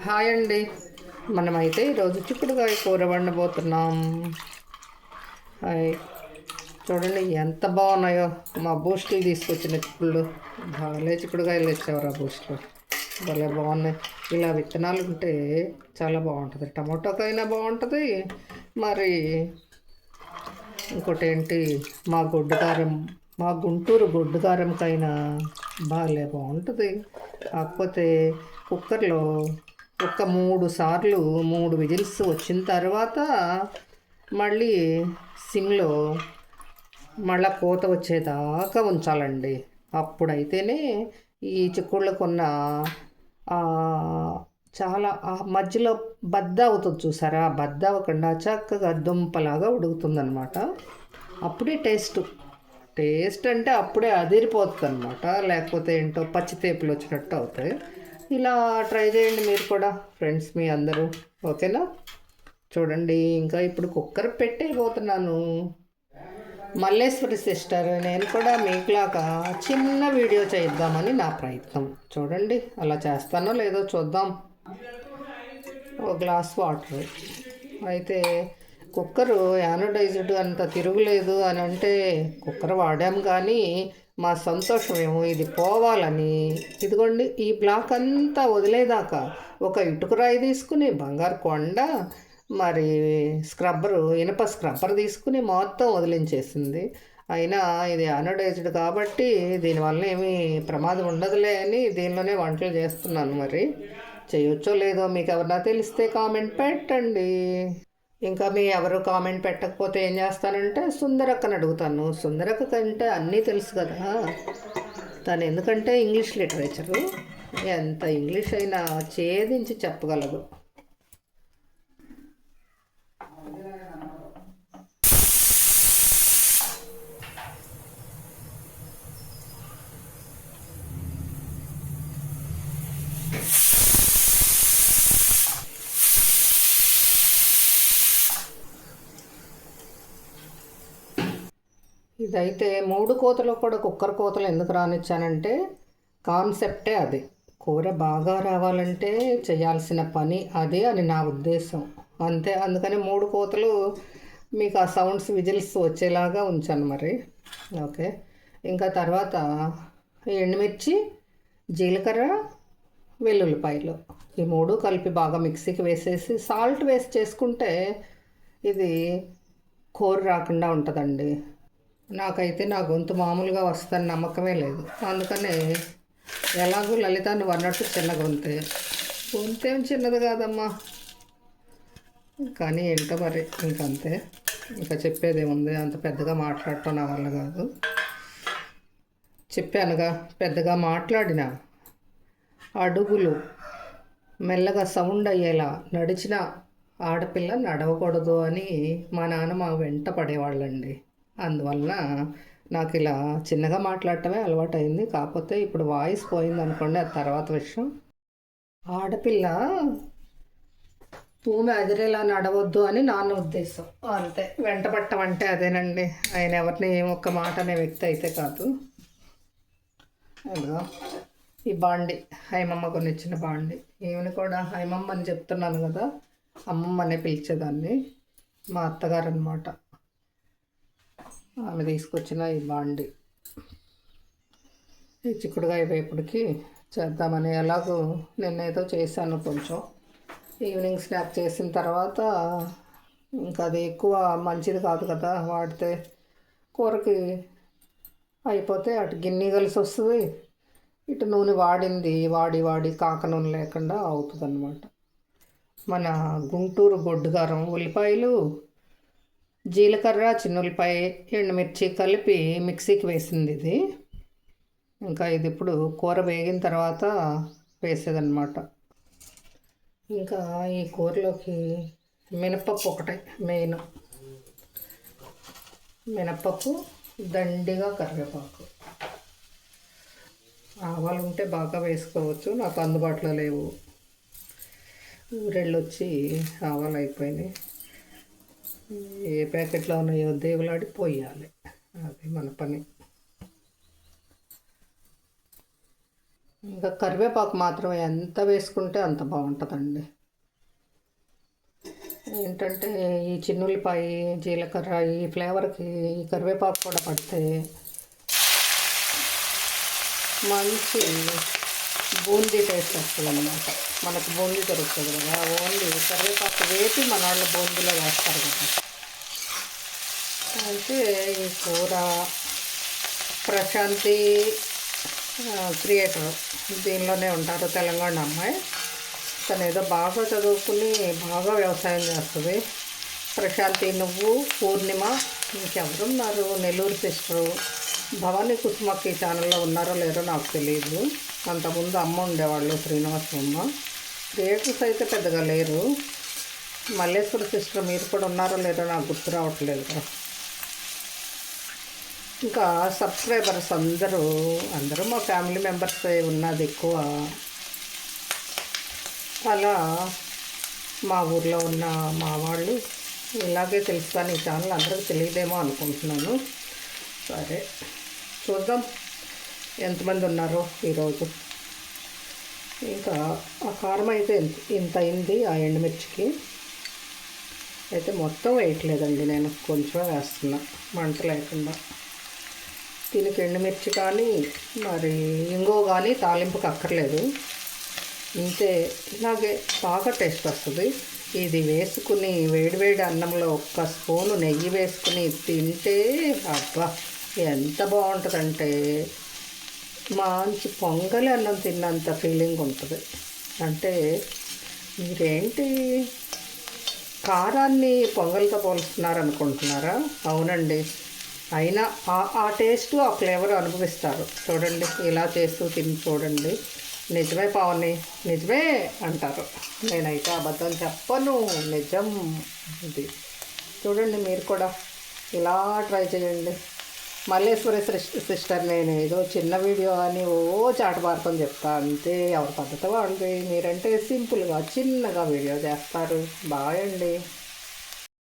Hi అండి. మనమైతే ఈరోజు చిక్కుడుకాయ కూర వండబోతున్నాం. హాయ్, చూడండి ఎంత బాగున్నాయో మా బూస్టులు తీసుకొచ్చిన చిక్కుళ్ళు. భలే చిక్కుడుకాయలు తెచ్చేవారు ఆ బూస్టులు, భలే బాగున్నాయి. ఇలా విత్తనాలు ఉంటే చాలా బాగుంటుంది. టమాటోకైనా బాగుంటుంది. మరి ఇంకోటి ఏంటి, మా గొడ్డు కారం, మా గుంటూరు గొడ్డు కారంకైనా భలే బాగుంటుంది. కాకపోతే కుక్కర్లో ఒక 3 సార్లు 3 విజిల్స్ వచ్చిన తర్వాత మళ్ళీ సిమ్లో మళ్ళీ కోత వచ్చేదాకా ఉంచాలండి. అప్పుడైతేనే ఈ చిక్కుళ్ళకున్న చాలా మధ్యలో బద్ద అవుతుంది చూసారా, బద్ద అవ్వకుండా చక్కగా దుంపలాగా ఉడుకుతుందనమాట. అప్పుడే టేస్ట్ అంటే అప్పుడే అదిరిపోతుంది అనమాట. లేకపోతే ఏంటో పచ్చి తేపులు వచ్చినట్టు అవుతాయి. ఇలా ట్రై చేయండి మీరు కూడా ఫ్రెండ్స్, మీ అందరూ. ఓకేనా? చూడండి, ఇంకా ఇప్పుడు కుక్కర్ పెట్టేయబోతున్నాను. మల్లేశ్వరి సిస్టర్, నేను కూడా మీకులాగా చిన్న వీడియో చేద్దామని నా ప్రయత్నం. చూడండి, అలా చేస్తానో లేదో చూద్దాం. ఒక గ్లాస్ వాటర్ అయితే, కుక్కరు యానడైజ్డ్ అంత తిరుగులేదు అని అంటే కుక్కర్ వాడాం, కానీ మా సంతోషం ఏమో ఇది పోవాలని ఇదిగోండి ఈ బ్లాక్ అంతా వదిలేదాకా ఒక ఇటుకరాయి తీసుకుని బంగారు కొండ, మరి స్క్రబ్బరు, ఇనప స్క్రబ్బర్ తీసుకుని మొత్తం వదిలించేసింది. అయినా ఇది యానడైజ్డ్ కాబట్టి దీనివల్ల ఏమీ ప్రమాదం ఉండదులే అని దీనిలోనే వంటలు చేస్తున్నాను. మరి చేయొచ్చో లేదో మీకు ఎవరన్నా తెలిస్తే కామెంట్ పెట్టండి. ఇంకా మీ ఎవరు కామెంట్ పెట్టకపోతే ఏం చేస్తానంటే సుందరక్కని అడుగుతాను. సుందరక్క కంటే అన్నీ తెలుసు కదా తను, ఎందుకంటే ఇంగ్లీష్ లిటరేచరు, ఎంత ఇంగ్లీష్ అయినా ఛేదించి చెప్పగలదు. ఇదైతే 3 కోతలు కూడా కుక్కర్ కోతలు ఎందుకు రానిచ్చానంటే కాన్సెప్టే అది. కూర బాగా రావాలంటే చేయాల్సిన పని అదే అని నా ఉద్దేశం, అంతే. అందుకని 3 కోతలు మీకు ఆ సౌండ్స్ విజిల్స్ వచ్చేలాగా ఉంచాను. మరి ఓకే. ఇంకా తర్వాత ఎండుమిర్చి, జీలకర్ర, వెల్లుల్లిపాయలు ఈ 3 కలిపి బాగా మిక్సీకి వేసేసి సాల్ట్ వేసి చేసుకుంటే ఇది కూర రాకుండా ఉంటుందండి. నాకైతే నా గొంతు మామూలుగా వస్తుందని నమ్మకమే లేదు. అందుకనే ఎలాగో లలితాన్ని అన్నట్టు చిన్న గొంతేం చిన్నది కాదమ్మా, కానీ ఏంటో మరి ఇంకంతే. ఇంకా చెప్పేదేముంది, అంత పెద్దగా మాట్లాడటం నా వల్ల కాదు. చెప్పానుగా, పెద్దగా మాట్లాడిన అడుగులు మెల్లగా సౌండ్ అయ్యేలా నడిచిన ఆడపిల్ల నడవకూడదు అని మా నాన్న మా వెంట పడేవాళ్ళండి. అందువలన నాకు ఇలా చిన్నగా మాట్లాడటమే అలవాటైంది. కాకపోతే ఇప్పుడు వాయిస్ పోయింది అనుకోండి, అది తర్వాత విషయం. ఆడపిల్ల తూమె అదిరేలా నడవద్దు అని నాన్న ఉద్దేశం, అంతే. వెంట పట్టం అంటే అదేనండి. ఆయన ఎవరిని ఒక్క మాట అనే వ్యక్తి అయితే కాదు. అదిగో ఈ బాండి హైమమ్మ కొనిచ్చిన బాండి. ఈమెను కూడా హైమమ్మ అని చెప్తున్నాను కదా, అమ్మమ్మ అనే పిలిచేదాన్ని. మా అత్తగారు అనమాట, ఆమె తీసుకొచ్చిన ఈ బాండి. ఈ చిక్కుడుకాయ వేపుడికి చేద్దామని, ఎలాగో నిన్నేదో చేశాను కొంచెం. ఈవినింగ్ స్నాక్ చేసిన తర్వాత ఇంకా అది ఎక్కువ మంచిది కాదు కదా వాడితే, కూరకి అయిపోతే అటు గిన్నె కలిసి వస్తుంది, ఇటు నూనె వాడింది వాడి కాక నూనె లేకుండా అవుతుంది అన్నమాట. మన గుంటూరు గొడ్డుగారం, ఉల్లిపాయలు, జీలకర్ర, చిన్నులపాయ, ఎండుమిర్చి కలిపి మిక్సీకి వేసింది ఇది. ఇంకా ఇది ఇప్పుడు కూర వేగిన తర్వాత వేసేదన్నమాట. ఇంకా ఈ కూరలోకి మినపప్పు ఒకటే మెయిన్. మినపప్పు, దండిగా కరివేపాకు, ఆవాలు ఉంటే బాగా వేసుకోవచ్చు, నాకు అందుబాటులో లేవు. ఊరెళ్ళు వచ్చి ఆవాలు అయిపోయినాయి. ఏ ప్యాకెట్లో ఉన్నాయో దేవులాడి పోయాలి, అది మన పని. ఇంకా కరివేపాకు మాత్రం ఎంత వేసుకుంటే అంత బాగుంటుందండి. ఏంటంటే ఈ చిన్నుల్లిపాయ, జీలకర్ర ఈ ఫ్లేవర్కి ఈ కరివేపాకు కూడా పడితే మంచి బూందీ టేస్ట్ వస్తుంది అన్నమాట. మనకు బూందీ దొరుకుతుంది కదా, ఓన్లీ కరివేపాకు వేపి మన వాళ్ళు బూందీలో వేస్తారు కదా. అయితే ఈ కూర ప్రశాంతి క్రియేటర్ దీనిలోనే ఉంటారు, తెలంగాణ అమ్మాయి. తను ఏదో బాగా చదువుకుని బాగా వ్యవసాయం చేస్తుంది. ప్రశాంతి, నువ్వు, పూర్ణిమ, ఇంకెవరున్నారు, నెల్లూరు సిస్టరు భవానీ కుసుమకి ఛానల్లో ఉన్నారో లేరో నాకు తెలియదు. అంతకుముందు అమ్మ ఉండేవాళ్ళు, శ్రీనివాసమ్మ. క్రియేటర్స్ అయితే పెద్దగా లేరు. మల్లేశ్వర సిస్టర్ మీరు కూడా ఉన్నారో లేరో నాకు గుర్తు రావట్లేదు. ఇంకా సబ్స్క్రైబర్స్ అందరూ మా ఫ్యామిలీ మెంబర్స్ ఉన్నది ఎక్కువ. అలా మా ఊర్లో ఉన్న మా వాళ్ళు ఇలాగే తెలుసు, కానీ ఈ ఛానల్ అందరికీ తెలియదేమో అనుకుంటున్నాను. సరే చూద్దాం ఎంతమంది ఉన్నారో ఈరోజు. ఇంకా ఆ కారం అయితే ఇంత అయింది. ఆ ఎండుమిర్చికి అయితే మొత్తం వేయట్లేదండి, నేను కొంచెం వేస్తున్నా మంట లేకుండా. దీనికి ఎండుమిర్చి కానీ మరి ఇంగో కానీ తాలింపుకి అక్కర్లేదు, ఇంతే. ఇలాగే బాగా టేస్ట్ వస్తుంది. ఇది వేసుకుని వేడివేడి అన్నంలో ఒక్క స్పూను నెయ్యి వేసుకుని తింటే అబ్బా ఎంత బాగుంటుందంటే మంచి పొంగలి అన్నం తిన్నంత ఫీలింగ్ ఉంటుంది. అంటే మీరేంటి కారాన్ని పొంగల్తో పోలుస్తున్నారు అనుకుంటున్నారా? అవునండి, అయినా ఆ టేస్ట్ ఆ ఫ్లేవర్ అనుభవిస్తారు. చూడండి, ఇలా చేస్తూ తిని చూడండి. నిజమే పావని, నిజమే అంటారు. నేనైతే అబద్ధం చెప్పను, నిజం ఇది. చూడండి మీరు కూడా ఇలా ట్రై చేయండి. మల్లేశ్వరి సిస్టర్ నేను ఏదో చిన్న వీడియో అని చాటబారుకొని చెప్తా అంతే. ఎవరి పద్ధతి వాళ్ళది. మీరంటే సింపుల్గా చిన్నగా వీడియో చేస్తారు. బాయ్ అండి.